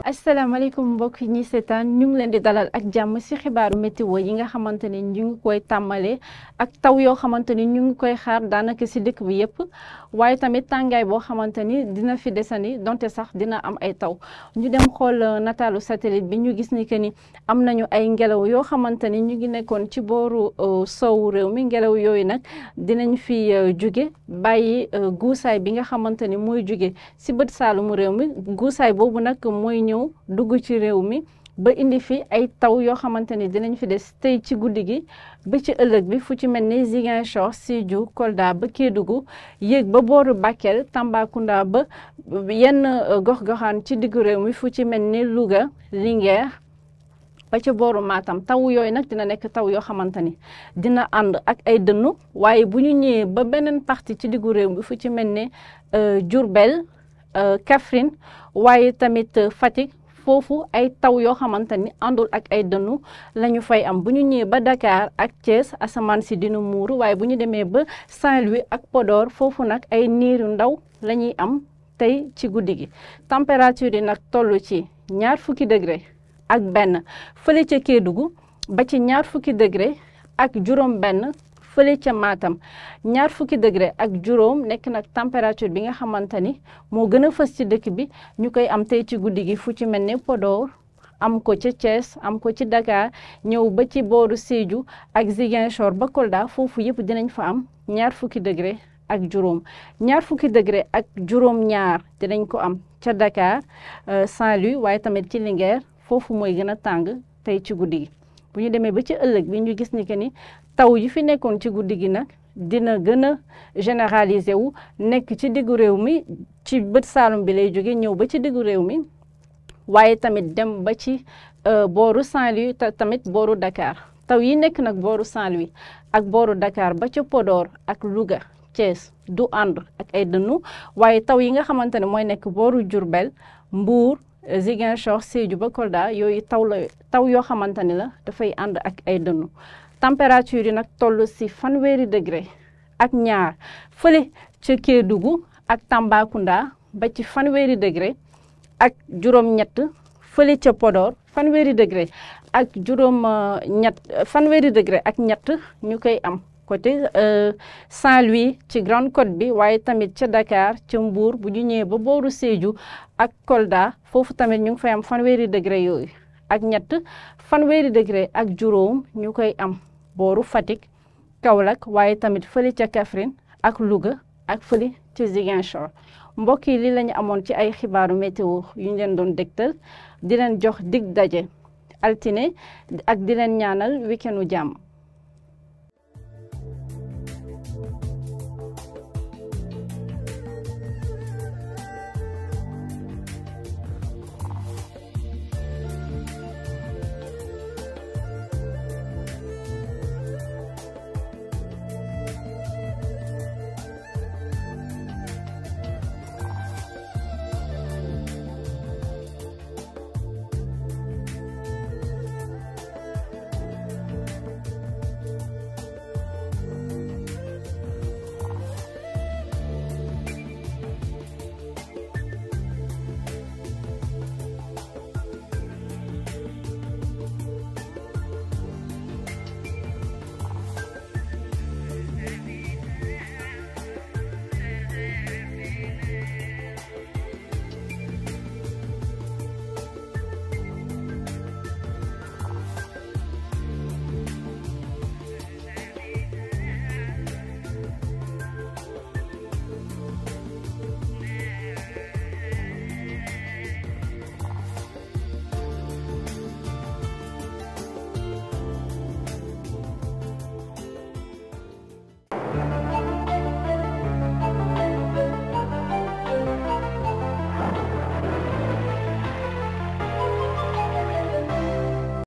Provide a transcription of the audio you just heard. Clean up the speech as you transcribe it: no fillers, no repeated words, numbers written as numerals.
asalaamaaleykum mbokk yi ñi seetaan ñu ngi leen di dalal ak jàmm ci xibaaru météo yi nga xamante ni ñu ngi koy tàmmalee ak taw yoo xamante ni ñu ngi koy xaar daanaka ci dëkk bi yépp waaye tamit tàngaay boo xamante ni dina fi desani donte sax dina am ay taw ñu dem xool nataalu satellite bi ñu gis ni que ni am nañu ay ngelaw yoo xamante ni ñu ngi nekkoon ci booru sowu réew mi ngelaw yooyu nag dinañ fi jóge bàyyi guusaay bi nga xamante ni mooy jóge ci bët saalumu réew mi guusaay boobu nag mooy ñëw dugg ci réew mi ba indi fi ay taw yoo xamante ni dinañ fi des tey ci guddi gi ba ci ëllëg bi fu ci mel ni Ziguinchor Sédhiou Kolda ba Kédougou yéeg ba booru Bakel Tambacounda ba yenn gox-goxaan ci diggu réew mi fu ci mel ni Louga Linguère ba ca booru Matam taw yooyu nag dina nekk taw yoo xamante ni dina ànd ak ay dënnu waaye bu ñu ñëwee ba beneen partie ci diggu réew mi fu ci mel ni Diourbel Kaffrine waaye tamit Fatick foofu ay taw yoo xamante ni àndul ak ay dënnu la ñu fay am bu ñu ñëwee ba Dakar ak Thiès asamaan si dina muuru waaye bu ñu demee ba Saint-Louis ak Podor foofu nag ay niir yu ndaw la ñuy am tey ci guddi gi température yi nag toll ci 20 degré ak benn fële ca Kédougou ba ci 20 degré ak juróom benn fële ca Matam 20 degré ak juróom nekk nag température bi nga xamante ni moo gën a fës ci dëkk bi ñu koy am tey ci guddi gi fu ci mel ne Podor am ko ca Thiès am ko ci Dakar ñëw ba ci booru Sédhiou ak Ziguinchor ba Kolda foofu yëpp dinañ fa am 20 degré ak juróom 20 degré ak juróom ñaar dinañ ko am ca Dakar Saint-Louis waaye tamit ci Linguère foofu mooy gën a tàng tey ci guddi gi bu ñu demee ba ci ëllëg bi ñu gis ni que ni taw yi fi nekkoon ci guddi gi nag dina gën a généraliser wu nekk ci diggu réew mi ci bët saalum bi lay jóge ñëw ba ci diggu réew mi waaye tamit dem ba ci booru Saint-Louis tamit booru Dakar taw yi nekk nag booru Saint-Louis ak booru Dakar ba ca Podor ak Louga Thiès du ànd ak ay dënnu waaye taw yi nga xamante ne mooy nekk booru Diourbel Mbour Ziguinchor Sédhiou ba Kolda yooyu taw yoo xamante ni la dafay ànd ak ay dënnu température yi nag toll ci 20 degré ak ñaar fële ca Kédougou ak Tambacounda ba ci 20 degré ak juróom-ñett fële ca Podor 20 degré ak degré ak ñett ñu koy am côté Saint-Louis ci Grande Côte bi waaye tamit ca Dakar ca Mbour bu ñu ñëwee ba booru Sédhiou ak Kolda foofu tamit ñu ngi fay am 20 degré yooyu ak ñett 20 degré ak juróom ñu koy am booru Fatick Kaolack waaye tamit fële ca Kaffrine ak Louga ak fële ca Ziguinchor mbokk yi li la ñu amoon ci ay xibaaru météo yu ñu leen doon dégtal di leen jox dig daje altine ak di leen ñaanal week-endu jàmm